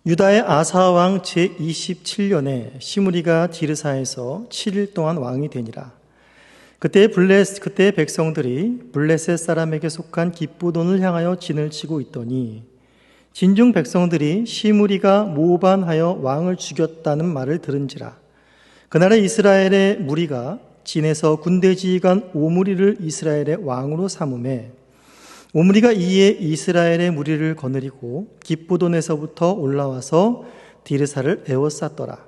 유다의 아사 왕 제27년에 시므리가 디르사에서 7일 동안 왕이 되니라. 그때 백성들이 블레셋 사람에게 속한 기브돈을 향하여 진을 치고 있더니 진중 백성들이 시므리가 모반하여 왕을 죽였다는 말을 들은지라. 그날에 이스라엘의 무리가 진에서 군대지휘관 오므리를 이스라엘의 왕으로 삼음에 오므리가 이에 이스라엘의 무리를 거느리고 기브돈에서부터 올라와서 디르사를 에워쌌더라.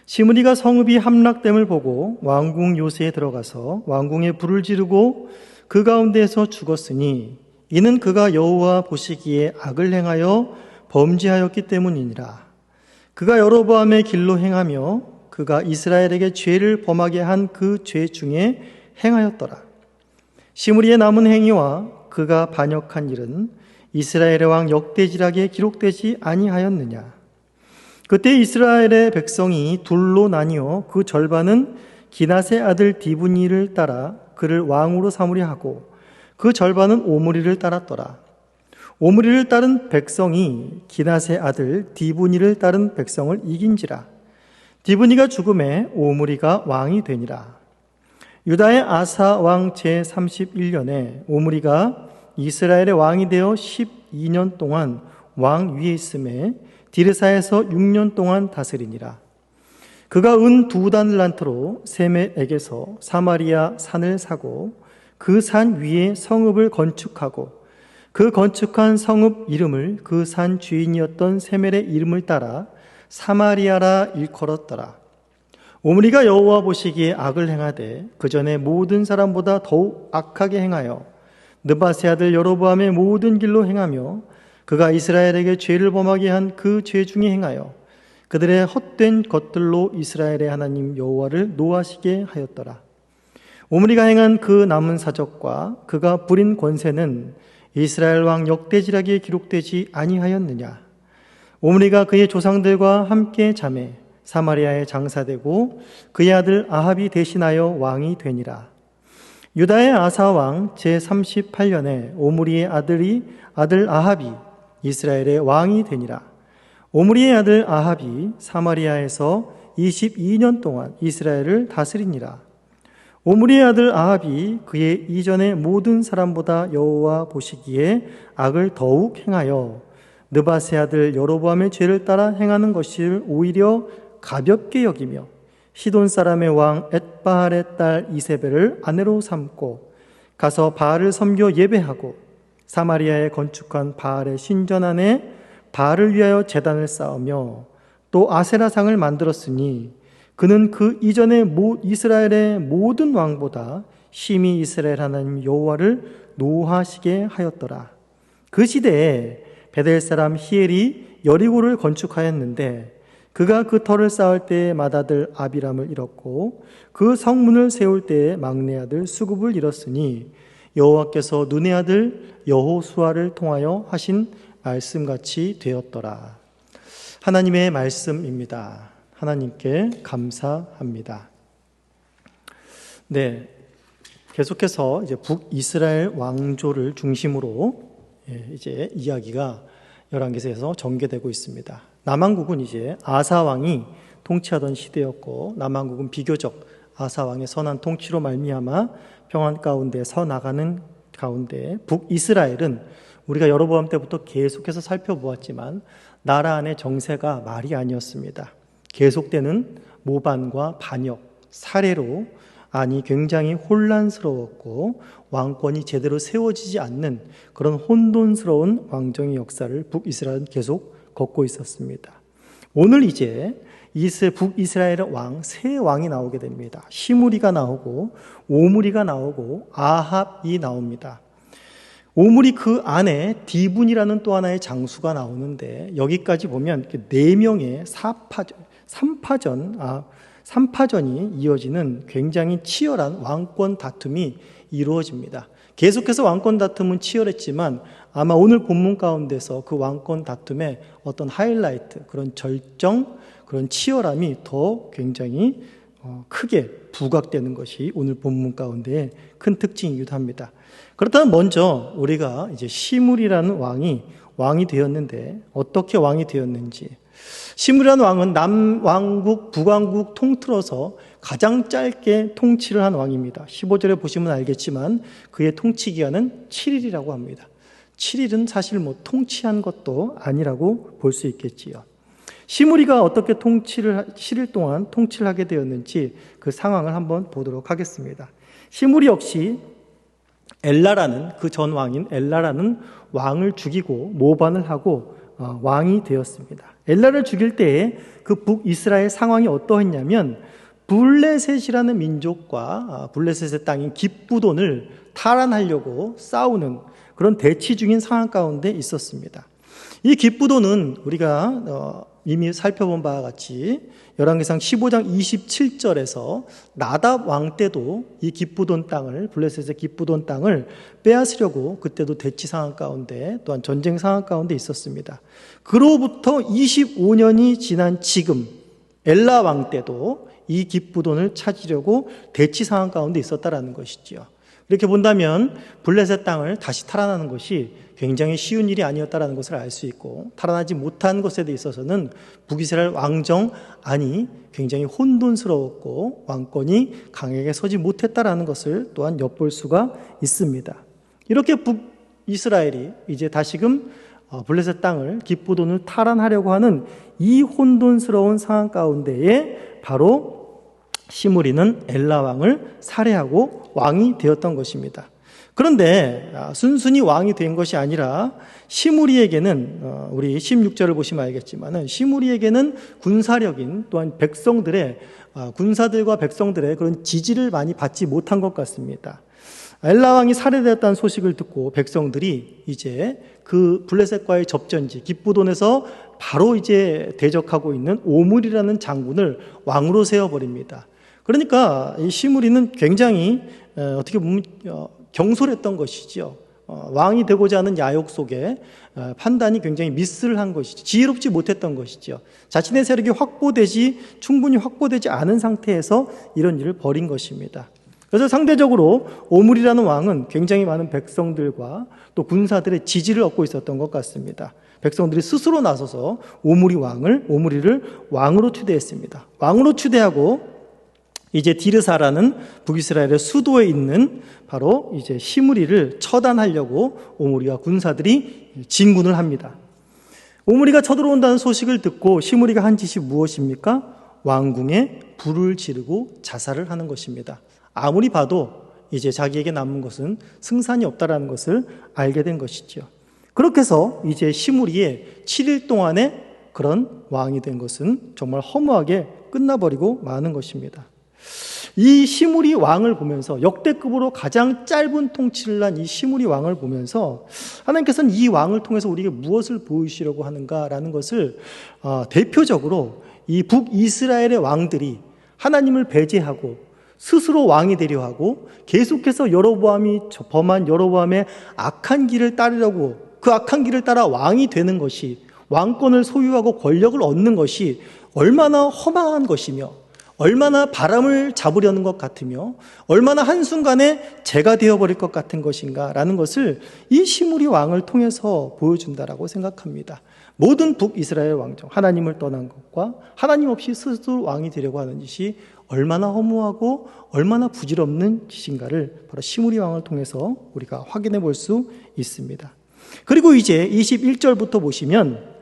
시므리가 성읍이 함락됨을 보고 왕궁 요새에 들어가서 왕궁에 불을 지르고 그 가운데에서 죽었으니 이는 그가 여호와 보시기에 악을 행하여 범죄하였기 때문이니라. 그가 여로보암의 길로 행하며 그가 이스라엘에게 죄를 범하게 한 그 죄 중에 행하였더라. 시므리의 남은 행위와 그가 반역한 일은 이스라엘의 왕 역대지락에 기록되지 아니하였느냐. 그때 이스라엘의 백성이 둘로 나뉘어 그 절반은 기낫의 아들 디브니를 따라 그를 왕으로 삼으려 하고 그 절반은 오므리를 따랐더라. 오므리를 따른 백성이 기낫의 아들 디브니를 따른 백성을 이긴지라. 디브니가 죽음에 오므리가 왕이 되니라. 유다의 아사 왕 제31년에 오므리가 이스라엘의 왕이 되어 12년 동안 왕 위에 있음에 디르사에서 6년 동안 다스리니라. 그가 은 2달란트로 세멜에게서 사마리아 산을 사고 그 산 위에 성읍을 건축하고 그 건축한 성읍 이름을 그 산 주인이었던 세멜의 이름을 따라 사마리아라 일컬었더라. 오므리가 여호와 보시기에 악을 행하되 그 전에 모든 사람보다 더욱 악하게 행하여 느바세 아들 여로보암의 모든 길로 행하며 그가 이스라엘에게 죄를 범하게 한 그 죄 중에 행하여 그들의 헛된 것들로 이스라엘의 하나님 여호와를 노하시게 하였더라. 오므리가 행한 그 남은 사적과 그가 부린 권세는 이스라엘 왕 역대지락에 기록되지 아니하였느냐. 오므리가 그의 조상들과 함께 잠에 사마리아에 장사되고 그의 아들 아합이 대신하여 왕이 되니라. 유다의 아사 왕 제38년에 오므리의 아들 아합이 이스라엘의 왕이 되니라. 오므리의 아들 아합이 사마리아에서 22년 동안 이스라엘을 다스리니라. 오므리의 아들 아합이 그의 이전의 모든 사람보다 여호와 보시기에 악을 더욱 행하여 느바세 아들 여로보암의 죄를 따라 행하는 것을 오히려 가볍게 여기며 시돈 사람의 왕 엣바알의 딸 이세벨을 아내로 삼고 가서 바알을 섬겨 예배하고 사마리아에 건축한 바알의 신전 안에 바알을 위하여 제단을 쌓으며 또 아세라상을 만들었으니 그는 그 이전에 이스라엘의 모든 왕보다 심히 이스라엘 하나님 여호와를 노하시게 하였더라. 그 시대에 베델 사람 히엘이 여리고를 건축하였는데 그가 그 터를 쌓을 때에 맏아들 아비람을 잃었고 그 성문을 세울 때에 막내 아들 수굽을 잃었으니 여호와께서 눈의 아들 여호수아를 통하여 하신 말씀같이 되었더라. 하나님의 말씀입니다. 하나님께 감사합니다. 네, 계속해서 이제 북이스라엘 왕조를 중심으로 이제 이야기가 열왕기서에서 전개되고 있습니다. 남한국은 이제 아사 왕이 통치하던 시대였고 남한국은 비교적 아사 왕의 선한 통치로 말미암아 평안 가운데 서 나가는 가운데 북이스라엘은 우리가 여로보암 때부터 계속해서 살펴보았지만 나라 안의 정세가 말이 아니었습니다. 계속되는 모반과 반역, 살해로 굉장히 혼란스러웠고 왕권이 제대로 세워지지 않는 그런 혼돈스러운 왕정의 역사를 북이스라엘은 계속 걷고 있었습니다. 오늘 이제 북이스라엘의 세 왕이 나오게 됩니다. 시므리가 나오고 오므리가 나오고 아합이 나옵니다. 오므리 그 안에 디분이라는 또 하나의 장수가 나오는데 여기까지 보면 4명의 3파전이 이어지는 굉장히 치열한 왕권 다툼이 이루어집니다. 계속해서 왕권 다툼은 치열했지만 아마 오늘 본문 가운데서 그 왕권 다툼의 어떤 하이라이트, 그런 절정, 그런 치열함이 더 굉장히 크게 부각되는 것이 오늘 본문 가운데의 큰 특징이기도 합니다. 그렇다면 먼저 우리가 이제 시므리라는 왕이 왕이 되었는데 어떻게 왕이 되었는지. 시므리라는 왕은 남왕국, 북왕국 통틀어서 가장 짧게 통치를 한 왕입니다. 15절에 보시면 알겠지만 그의 통치 기간은 7일이라고 합니다. 7일은 사실 통치한 것도 아니라고 볼 수 있겠지요. 시므리가 어떻게 7일 동안 통치를 하게 되었는지 그 상황을 한번 보도록 하겠습니다. 시므리 역시 엘라라는 그 전 왕인 엘라라는 왕을 죽이고 모반을 하고 왕이 되었습니다. 엘라를 죽일 때에 그 북이스라엘 상황이 어떠했냐면 블레셋이라는 민족과 블레셋의 땅인 기브돈을 탈환하려고 싸우는 그런 대치 중인 상황 가운데 있었습니다. 이 기브돈은 우리가 이미 살펴본 바와 같이 열왕기상 15장 27절에서 나답 왕 때도 이 기브돈 땅을, 블레셋의 기브돈 땅을 빼앗으려고 그때도 대치 상황 가운데 또한 전쟁 상황 가운데 있었습니다. 그로부터 25년이 지난 지금 엘라 왕 때도 이 기브돈을 찾으려고 대치 상황 가운데 있었다라는 것이지요. 이렇게 본다면 블레셋 땅을 다시 탈환하는 것이 굉장히 쉬운 일이 아니었다라는 것을 알 수 있고, 탈환하지 못한 것에 있어서는 북이스라엘 왕정 안이 굉장히 혼돈스러웠고 왕권이 강하게 서지 못했다라는 것을 또한 엿볼 수가 있습니다. 이렇게 북이스라엘이 이제 다시금 블레셋 땅을 기브돈을 탈환하려고 하는 이 혼돈스러운 상황 가운데에 바로 시므리는 엘라 왕을 살해하고 왕이 되었던 것입니다. 그런데 순순히 왕이 된 것이 아니라 시므리에게는 우리 16절을 보시면 알겠지만 시므리에게는 군사력인 또한 백성들의 군사들과 백성들의 그런 지지를 많이 받지 못한 것 같습니다. 엘라 왕이 살해되었다는 소식을 듣고 백성들이 이제 그 블레셋과의 접전지 기브돈에서 바로 이제 대적하고 있는 오므리라는 장군을 왕으로 세워버립니다. 그러니까 이 시므리는 굉장히 어떻게 보면 경솔했던 것이죠. 왕이 되고자 하는 야욕 속에 판단이 굉장히 미스를 한 것이죠. 지혜롭지 못했던 것이죠. 자신의 세력이 충분히 확보되지 않은 상태에서 이런 일을 벌인 것입니다. 그래서 상대적으로 오므리라는 왕은 굉장히 많은 백성들과 또 군사들의 지지를 얻고 있었던 것 같습니다. 백성들이 스스로 나서서 오므리를 왕으로 추대했습니다. 왕으로 추대하고 이제 디르사라는 북이스라엘의 수도에 있는 바로 이제 시므리를 처단하려고 오므리와 군사들이 진군을 합니다. 오므리가 쳐들어온다는 소식을 듣고 시므리가 한 짓이 무엇입니까? 왕궁에 불을 지르고 자살을 하는 것입니다. 아무리 봐도 이제 자기에게 남은 것은 승산이 없다라는 것을 알게 된 것이죠. 그렇게 해서 이제 시므리의 7일 동안의 그런 왕이 된 것은 정말 허무하게 끝나버리고 마는 것입니다. 이 시므리 왕을 보면서 역대급으로 가장 짧은 통치를 한 이 시므리 왕을 보면서 하나님께서는 이 왕을 통해서 우리에게 무엇을 보이시려고 하는가라는 것을 대표적으로 이 북이스라엘의 왕들이 하나님을 배제하고 스스로 왕이 되려 하고 계속해서 여로보암이 범한 여로보암의 악한 길을 따르려고 그 악한 길을 따라 왕이 되는 것이 왕권을 소유하고 권력을 얻는 것이 얼마나 허망한 것이며 얼마나 바람을 잡으려는 것 같으며 얼마나 한순간에 죄가 되어버릴 것 같은 것인가라는 것을 이 시므리 왕을 통해서 보여준다라고 생각합니다. 모든 북이스라엘 왕정, 하나님을 떠난 것과 하나님 없이 스스로 왕이 되려고 하는 짓이 얼마나 허무하고 얼마나 부질없는 짓인가를 바로 시므리 왕을 통해서 우리가 확인해 볼 수 있습니다. 그리고 이제 21절부터 보시면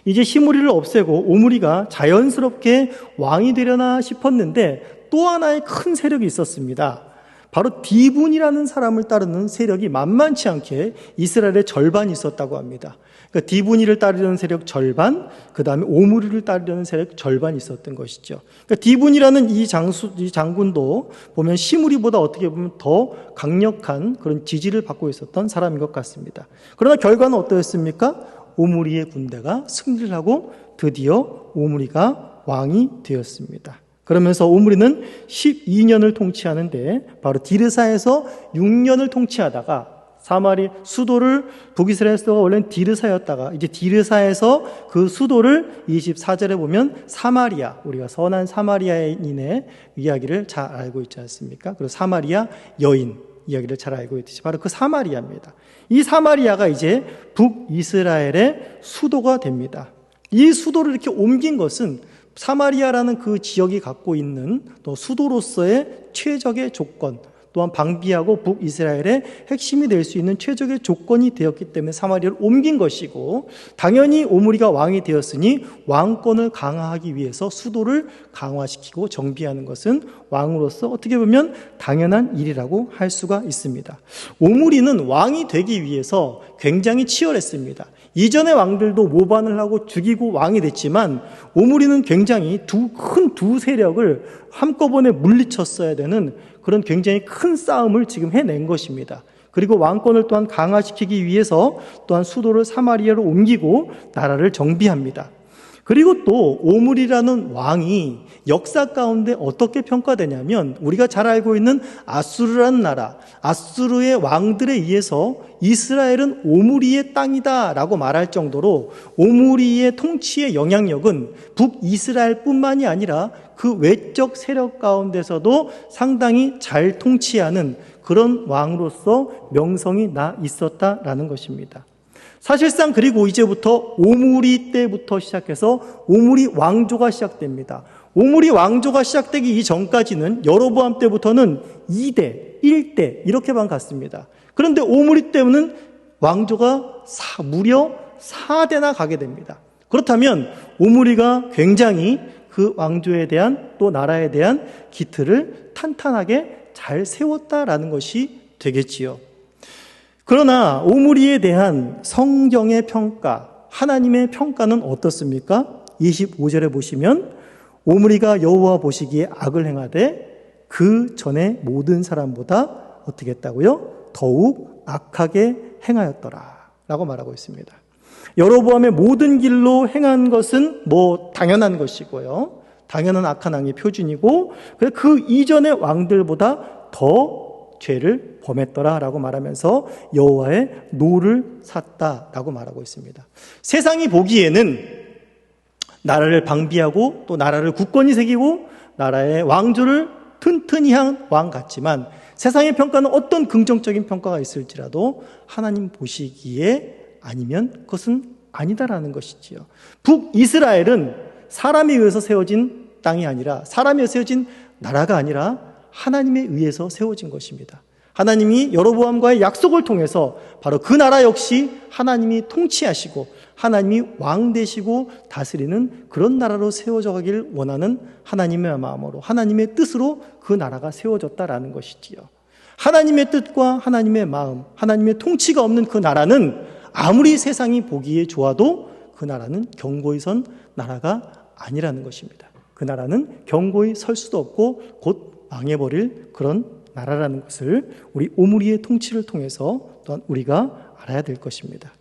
이제 시므리를 없애고 오므리가 자연스럽게 왕이 되려나 싶었는데 또 하나의 큰 세력이 있었습니다. 바로 디분이라는 사람을 따르는 세력이 만만치 않게 이스라엘의 절반이 있었다고 합니다. 그러니까 디분이를 따르려는 세력 절반, 그 다음에 오므리를 따르려는 세력 절반이 있었던 것이죠. 그러니까 디분이라는 이 장군도 보면 시므리보다 어떻게 보면 더 강력한 그런 지지를 받고 있었던 사람인 것 같습니다. 그러나 결과는 어떠했습니까? 오므리의 군대가 승리를 하고 드디어 오므리가 왕이 되었습니다. 그러면서 오므리는 12년을 통치하는데 바로 디르사에서 6년을 통치하다가 사마리 수도를 북이스라엘 수도가 원래는 디르사였다가 이제 디르사에서 그 수도를 24절에 보면 사마리아, 우리가 선한 사마리아인의 이야기를 잘 알고 있지 않습니까? 그리고 사마리아 여인, 이야기를 잘 알고 있듯이 바로 그 사마리아입니다. 이 사마리아가 이제 북이스라엘의 수도가 됩니다. 이 수도를 이렇게 옮긴 것은 사마리아라는 그 지역이 갖고 있는 또 수도로서의 최적의 조건, 또한 방비하고 북이스라엘의 핵심이 될 수 있는 최적의 조건이 되었기 때문에 사마리아를 옮긴 것이고, 당연히 오므리가 왕이 되었으니 왕권을 강화하기 위해서 수도를 강화시키고 정비하는 것은 왕으로서 어떻게 보면 당연한 일이라고 할 수가 있습니다. 오므리는 왕이 되기 위해서 굉장히 치열했습니다. 이전의 왕들도 모반을 하고 죽이고 왕이 됐지만 오므리는 굉장히 큰 두 세력을 한꺼번에 물리쳤어야 되는 그런 굉장히 큰 싸움을 지금 해낸 것입니다. 그리고 왕권을 또한 강화시키기 위해서 또한 수도를 사마리아로 옮기고 나라를 정비합니다. 그리고 또 오므리라는 왕이 역사 가운데 어떻게 평가되냐면, 우리가 잘 알고 있는 아수르라는 나라, 아수르의 왕들에 의해서 이스라엘은 오므리의 땅이다 라고 말할 정도로 오므리의 통치의 영향력은 북이스라엘뿐만이 아니라 그 외적 세력 가운데서도 상당히 잘 통치하는 그런 왕으로서 명성이 나 있었다라는 것입니다. 사실상 그리고 이제부터 오므리 때부터 시작해서 오므리 왕조가 시작됩니다. 오므리 왕조가 시작되기 이전까지는 여로보암 때부터는 2대, 1대 이렇게만 갔습니다. 그런데 오므리 때는 왕조가 무려 4대나 가게 됩니다. 그렇다면 오므리가 굉장히 그 왕조에 대한 또 나라에 대한 기틀을 탄탄하게 잘 세웠다라는 것이 되겠지요. 그러나 오므리에 대한 성경의 평가, 하나님의 평가는 어떻습니까? 25절에 보시면 오므리가 여호와 보시기에 악을 행하되 그 전에 모든 사람보다 어떻게 했다고요? 더욱 악하게 행하였더라 라고 말하고 있습니다. 여로보암의 모든 길로 행한 것은 당연한 것이고요. 당연한 악한 왕의 표준이고, 그 이전의 왕들보다 더 죄를 범했더라라고 말하면서 여호와의 노를 샀다라고 말하고 있습니다. 세상이 보기에는 나라를 방비하고 또 나라를 굳건히 새기고 나라의 왕조를 튼튼히 한 왕 같지만, 세상의 평가는 어떤 긍정적인 평가가 있을지라도 하나님 보시기에 아니면 그것은 아니다라는 것이지요. 북이스라엘은 사람에 의해서 세워진 땅이 아니라, 사람에 의해서 세워진 나라가 아니라 하나님에 의해서 세워진 것입니다. 하나님이 여로보암과의 약속을 통해서 바로 그 나라 역시 하나님이 통치하시고 하나님이 왕 되시고 다스리는 그런 나라로 세워져 가기를 원하는 하나님의 마음으로, 하나님의 뜻으로 그 나라가 세워졌다라는 것이지요. 하나님의 뜻과 하나님의 마음, 하나님의 통치가 없는 그 나라는 아무리 세상이 보기에 좋아도 그 나라는 견고히 선 나라가 아니라는 것입니다. 그 나라는 견고히 설 수도 없고 곧 망해버릴 그런 나라라는 것을 우리 오므리의 통치를 통해서 또한 우리가 알아야 될 것입니다.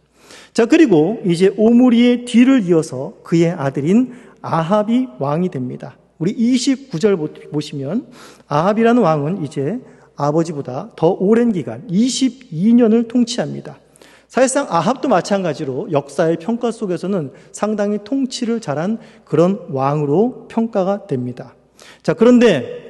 자, 그리고 이제 오므리의 뒤를 이어서 그의 아들인 아합이 왕이 됩니다. 우리 29절 보시면 아합이라는 왕은 이제 아버지보다 더 오랜 기간 22년을 통치합니다. 사실상 아합도 마찬가지로 역사의 평가 속에서는 상당히 통치를 잘한 그런 왕으로 평가가 됩니다. 자, 그런데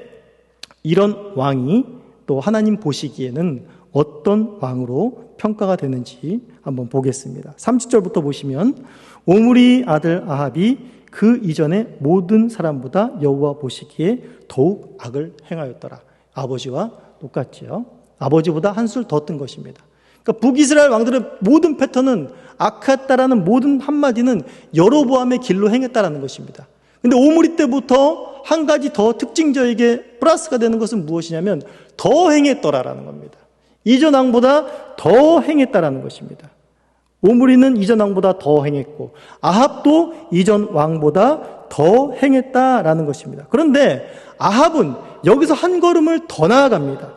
이런 왕이 또 하나님 보시기에는 어떤 왕으로 평가가 되는지 한번 보겠습니다. 30절부터 보시면 오므리 아들 아합이 그 이전에 모든 사람보다 여호와 보시기에 더욱 악을 행하였더라. 아버지와 똑같지요. 아버지보다 한술 더 뜬 것입니다. 그러니까 북이스라엘 왕들의 모든 패턴은 악했다라는 모든 한마디는 여로보암의 길로 행했다라는 것입니다. 근데 오므리 때부터 한 가지 더 특징적이게 플러스가 되는 것은 무엇이냐면 더 행했더라라는 겁니다. 이전 왕보다 더 행했다라는 것입니다. 오므리는 이전 왕보다 더 행했고 아합도 이전 왕보다 더 행했다라는 것입니다. 그런데 아합은 여기서 한 걸음을 더 나아갑니다.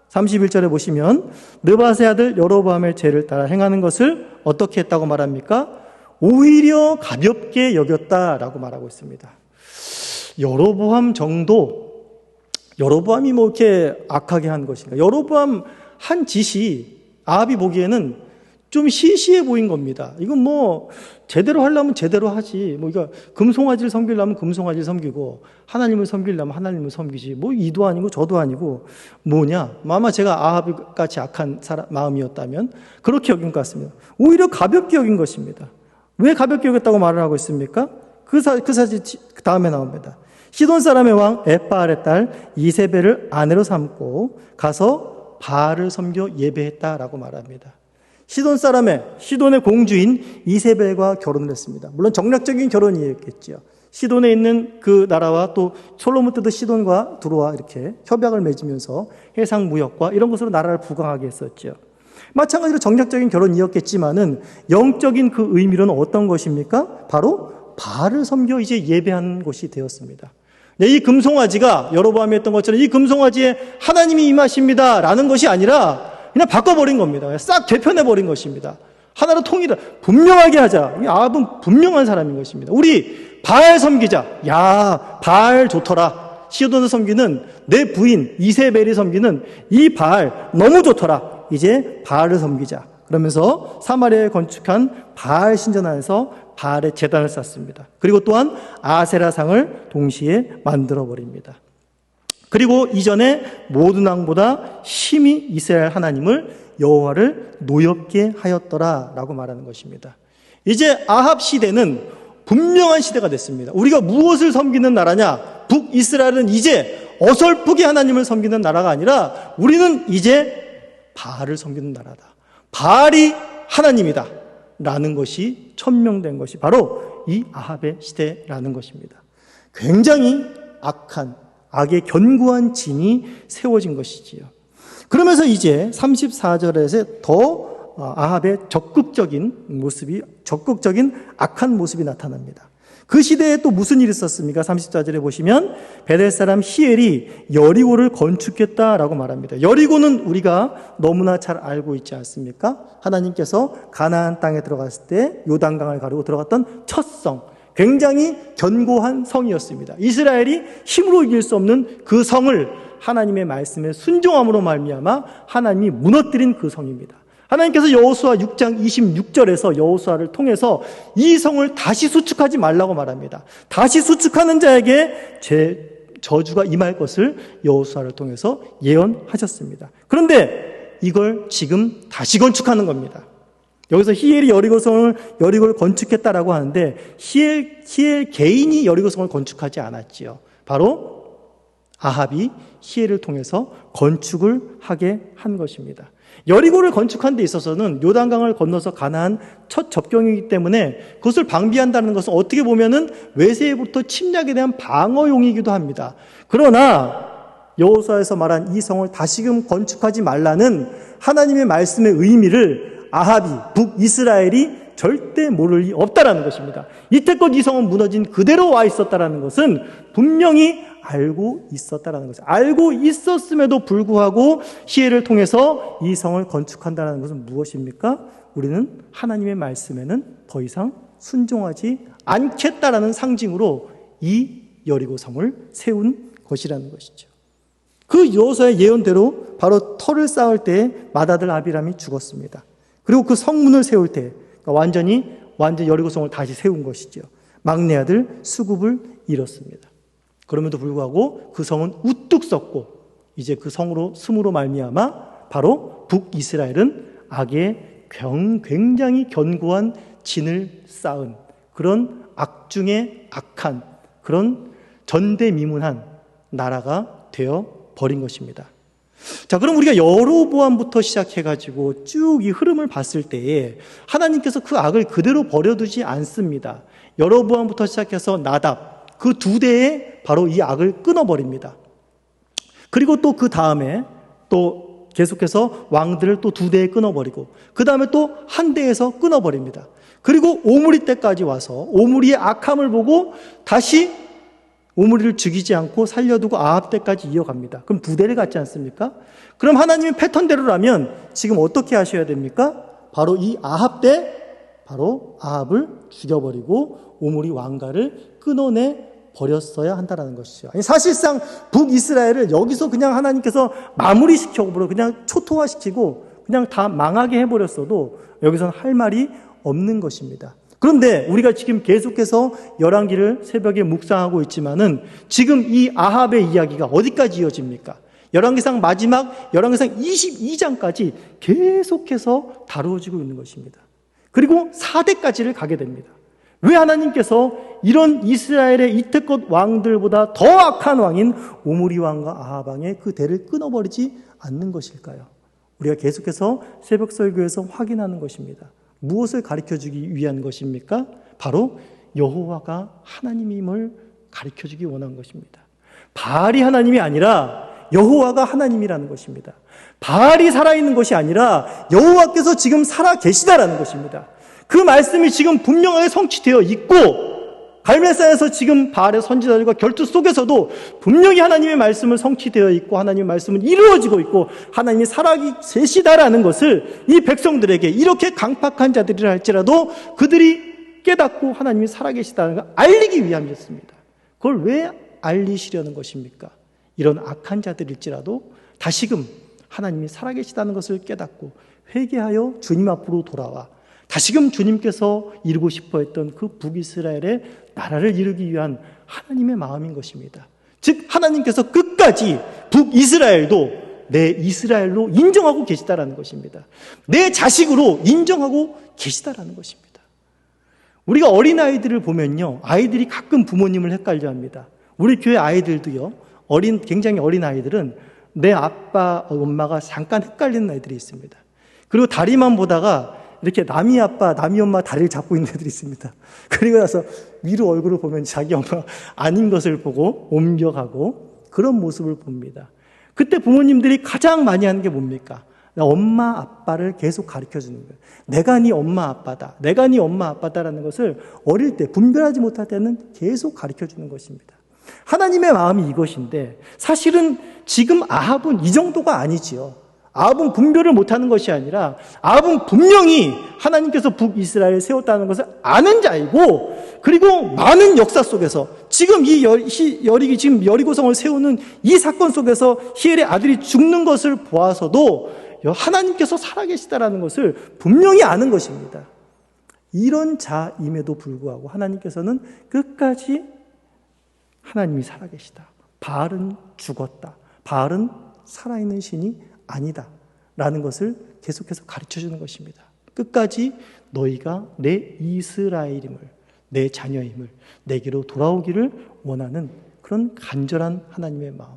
31절에 보시면 느밧의 아들 여로보암의 죄를 따라 행하는 것을 어떻게 했다고 말합니까? 오히려 가볍게 여겼다라고 말하고 있습니다. 여로보암 정도, 여로보암이 이렇게 악하게 한 것인가? 여로보암 한 짓이 아합이 보기에는 좀 시시해 보인 겁니다. 이건 뭐 제대로 하려면 제대로 하지. 뭐 이거 금송아지를 섬기려면 금송아지를 섬기고 하나님을 섬기려면 하나님을 섬기지. 뭐 이도 아니고 저도 아니고 뭐냐. 아마 제가 아합 같이 악한 마음이었다면 그렇게 여긴 것 같습니다. 오히려 가볍게 여긴 것입니다. 왜 가볍게 여겼다고 말을 하고 있습니까? 그 사실 다음에 나옵니다. 시돈 사람의 왕 엣바알의 딸 이세벨을 아내로 삼고 가서 바알을 섬겨 예배했다라고 말합니다. 시돈의 공주인 이세벨과 결혼을 했습니다. 물론 정략적인 결혼이었겠죠. 시돈에 있는 그 나라와 또 솔로몬 때도 시돈과 두로와 이렇게 협약을 맺으면서 해상 무역과 이런 것으로 나라를 부강하게 했었죠. 마찬가지로 정략적인 결혼이었겠지만은 영적인 그 의미로는 어떤 것입니까? 바로 바알을 섬겨 이제 예배하는 곳이 되었습니다. 이 금송아지가 여로보암이 했던 것처럼 이 금송아지에 하나님이 임하십니다라는 것이 아니라 그냥 바꿔버린 겁니다. 싹 되편해버린 것입니다. 하나로 통일을 분명하게 하자. 이 아합은 분명한 사람인 것입니다. 우리 바알 섬기자. 야, 바알 좋더라. 시돈을 섬기는 내 부인 이세벨이 섬기는 이 바알 너무 좋더라. 이제 바알을 섬기자. 그러면서 사마리아에 건축한 바알 신전 안에서 바알의 제단을 쌓습니다. 그리고 또한 아세라상을 동시에 만들어버립니다. 그리고 이전에 모든 왕보다 심히 이스라엘 하나님을 여호와를 노엽게 하였더라라고 말하는 것입니다. 이제 아합 시대는 분명한 시대가 됐습니다. 우리가 무엇을 섬기는 나라냐? 북이스라엘은 이제 어설프게 하나님을 섬기는 나라가 아니라 우리는 이제 바알을 섬기는 나라다. 바알이 하나님이다 라는 것이 천명된 것이 바로 이 아합의 시대라는 것입니다. 굉장히 악의 견고한 진이 세워진 것이지요. 그러면서 이제 34절에서 더 아합의 적극적인 악한 모습이 나타납니다. 그 시대에 또 무슨 일이 있었습니까? 34절에 보시면 베델 사람 히엘이 여리고를 건축했다라고 말합니다. 여리고는 우리가 너무나 잘 알고 있지 않습니까? 하나님께서 가나안 땅에 들어갔을 때 요단강을 가르고 들어갔던 첫 성, 굉장히 견고한 성이었습니다. 이스라엘이 힘으로 이길 수 없는 그 성을 하나님의 말씀에 순종함으로 말미암아 하나님이 무너뜨린 그 성입니다. 하나님께서 여호수아 6장 26절에서 여호수아를 통해서 이 성을 다시 수축하지 말라고 말합니다. 다시 수축하는 자에게 저주가 임할 것을 여호수아를 통해서 예언하셨습니다. 그런데 이걸 지금 다시 건축하는 겁니다. 여기서 히엘이 여리고를 건축했다라고 하는데 히엘 개인이 여리고성을 건축하지 않았지요. 바로 아합이 히엘을 통해서 건축을 하게 한 것입니다. 여리고를 건축한 데 있어서는 요단강을 건너서 가나안 첫 접경이기 때문에 그것을 방비한다는 것은 어떻게 보면은 외세로부터 침략에 대한 방어용이기도 합니다. 그러나 여호수아에서 말한 이 성을 다시금 건축하지 말라는 하나님의 말씀의 의미를 아합이 북이스라엘이 절대 모를 리 없다라는 것입니다. 이때껏 이 성은 무너진 그대로 와 있었다라는 것은 분명히 알고 있었다라는 것이죠. 알고 있었음에도 불구하고 히엘을 통해서 이 성을 건축한다는 것은 무엇입니까? 우리는 하나님의 말씀에는 더 이상 순종하지 않겠다라는 상징으로 이 여리고 성을 세운 것이라는 것이죠. 그 여호수아의 예언대로 바로 터를 쌓을 때 맏아들 아비람이 죽었습니다. 그리고 그 성문을 세울 때 완전히 여리고성을 다시 세운 것이죠. 막내 아들 수굽을 잃었습니다. 그럼에도 불구하고 그 성은 우뚝 섰고 이제 그 성으로 숨으로 말미암아 바로 북이스라엘은 악의 굉장히 견고한 진을 쌓은 그런 악 중에 악한 그런 전대미문한 나라가 되어 버린 것입니다. 자, 그럼 우리가 여로보암부터 시작해가지고 쭉 이 흐름을 봤을 때에 하나님께서 그 악을 그대로 버려두지 않습니다. 여로보암부터 시작해서 나답 그 두 대에 바로 이 악을 끊어버립니다. 그리고 또 그 다음에 또 계속해서 왕들을 또 두 대에 끊어버리고 그 다음에 또 한 대에서 끊어버립니다. 그리고 오므리 때까지 와서 오므리의 악함을 보고 다시 오므리를 죽이지 않고 살려두고 아합 때까지 이어갑니다. 그럼 두 대를 갖지 않습니까? 그럼 하나님의 패턴대로라면 지금 어떻게 하셔야 됩니까? 바로 이 아합 때 바로 아합을 죽여버리고 오므리 왕가를 끊어내 버렸어야 한다는 것이죠. 아니, 사실상 북이스라엘을 여기서 그냥 하나님께서 마무리시켜버려 그냥 초토화시키고 그냥 다 망하게 해버렸어도 여기서는 할 말이 없는 것입니다. 그런데 우리가 지금 계속해서 열왕기를 새벽에 묵상하고 있지만은 지금 이 아합의 이야기가 어디까지 이어집니까? 열왕기상 마지막 열왕기상 22장까지 계속해서 다루어지고 있는 것입니다. 그리고 4대까지를 가게 됩니다. 왜 하나님께서 이런 이스라엘의 이태껏 왕들보다 더 악한 왕인 오므리 왕과 아합 왕의 그 대를 끊어버리지 않는 것일까요? 우리가 계속해서 새벽 설교에서 확인하는 것입니다. 무엇을 가르쳐주기 위한 것입니까? 바로 여호와가 하나님임을 가르쳐주기 원한 것입니다. 바알이 하나님이 아니라 여호와가 하나님이라는 것입니다. 바알이 살아있는 것이 아니라 여호와께서 지금 살아계시다라는 것입니다. 그 말씀이 지금 분명하게 성취되어 있고 갈멜산에서 지금 바알의 선지자들과 결투 속에서도 분명히 하나님의 말씀을 성취되어 있고 하나님의 말씀은 이루어지고 있고 하나님이 살아계시다라는 것을 이 백성들에게 이렇게 강팍한 자들이라 할지라도 그들이 깨닫고 하나님이 살아계시다는 걸 알리기 위함이었습니다. 그걸 왜 알리시려는 것입니까? 이런 악한 자들일지라도 다시금 하나님이 살아계시다는 것을 깨닫고 회개하여 주님 앞으로 돌아와 다시금 주님께서 이루고 싶어 했던 그 북이스라엘의 나라를 이루기 위한 하나님의 마음인 것입니다. 즉 하나님께서 끝까지 북이스라엘도 내 이스라엘로 인정하고 계시다라는 것입니다. 내 자식으로 인정하고 계시다라는 것입니다. 우리가 어린아이들을 보면요, 아이들이 가끔 부모님을 헷갈려합니다. 우리 교회 아이들도요, 굉장히 어린 아이들은 내 아빠, 엄마가 잠깐 헷갈리는 아이들이 있습니다. 그리고 다리만 보다가 이렇게 남이 아빠, 남이 엄마 다리를 잡고 있는 애들이 있습니다. 그리고 나서 위로 얼굴을 보면 자기 엄마 아닌 것을 보고 옮겨가고 그런 모습을 봅니다. 그때 부모님들이 가장 많이 하는 게 뭡니까? 엄마, 아빠를 계속 가르쳐주는 거예요. 내가 네 엄마, 아빠다. 내가 네 엄마, 아빠다라는 것을 어릴 때, 분별하지 못할 때는 계속 가르쳐주는 것입니다. 하나님의 마음이 이것인데 사실은 지금 아합은 이 정도가 아니지요. 아합은 분별을 못하는 것이 아니라 아합은 분명히 하나님께서 북이스라엘을 세웠다는 것을 아는 자이고 그리고 많은 역사 속에서 지금 이 지금 여리고성을 세우는 이 사건 속에서 히엘의 아들이 죽는 것을 보아서도 하나님께서 살아계시다라는 것을 분명히 아는 것입니다. 이런 자임에도 불구하고 하나님께서는 끝까지 하나님이 살아계시다. 바알은 죽었다. 바알은 살아있는 신이 아니다. 라는 것을 계속해서 가르쳐주는 것입니다. 끝까지 너희가 내 이스라엘임을, 내 자녀임을 내게로 돌아오기를 원하는 그런 간절한 하나님의 마음.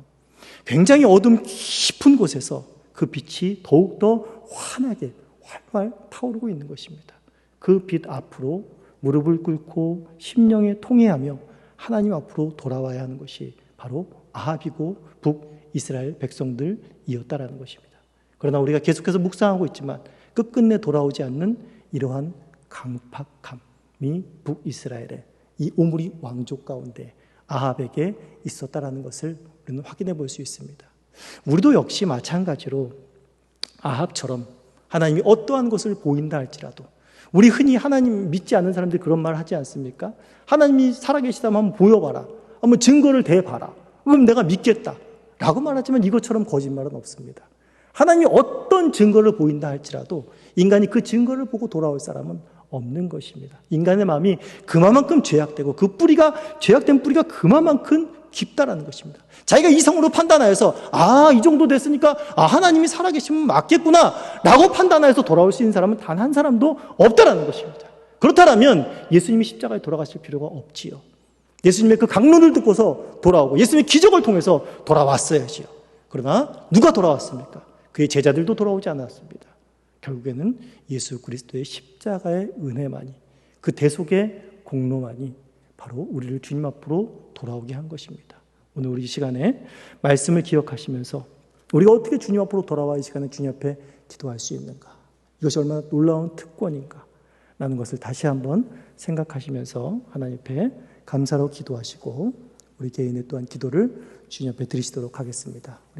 굉장히 어둠 깊은 곳에서 그 빛이 더욱더 환하게 활활 타오르고 있는 것입니다. 그 빛 앞으로 무릎을 꿇고 심령에 통회하며 하나님 앞으로 돌아와야 하는 것이 바로 아합이고 북이스라엘 백성들이었다라는 것입니다. 그러나 우리가 계속해서 묵상하고 있지만 끝끝내 돌아오지 않는 이러한 강팍함이 북이스라엘의 이 오므리 왕족 가운데 아합에게 있었다라는 것을 우리는 확인해 볼 수 있습니다. 우리도 역시 마찬가지로 아합처럼 하나님이 어떠한 것을 보인다 할지라도 우리 흔히 하나님 믿지 않는 사람들이 그런 말 하지 않습니까? 하나님이 살아계시다면 한번 보여봐라. 한번 증거를 대봐라. 그럼 내가 믿겠다. 라고 말하지만 이것처럼 거짓말은 없습니다. 하나님이 어떤 증거를 보인다 할지라도 인간이 그 증거를 보고 돌아올 사람은 없는 것입니다. 인간의 마음이 그만큼 죄악되고 그 죄악된 뿌리가 그만큼 깊다라는 것입니다. 자기가 이성으로 판단하여서 이 정도 됐으니까 하나님이 살아계시면 맞겠구나 라고 판단하여서 돌아올 수 있는 사람은 단 한 사람도 없다라는 것입니다. 그렇다면 예수님이 십자가에 돌아가실 필요가 없지요. 예수님의 그 강론을 듣고서 돌아오고 예수님의 기적을 통해서 돌아왔어야지요. 그러나 누가 돌아왔습니까? 그의 제자들도 돌아오지 않았습니다. 결국에는 예수 그리스도의 십자가의 은혜만이, 그 대속의 공로만이 바로 우리를 주님 앞으로 돌아오게 한 것입니다. 오늘 우리 이 시간에 말씀을 기억하시면서 우리가 어떻게 주님 앞으로 돌아와 이 시간에 주님 앞에 기도할 수 있는가? 이것이 얼마나 놀라운 특권인가? 라는 것을 다시 한번 생각하시면서 하나님 앞에 감사로 기도하시고 우리 개인의 또한 기도를 주님 앞에 드리시도록 하겠습니다.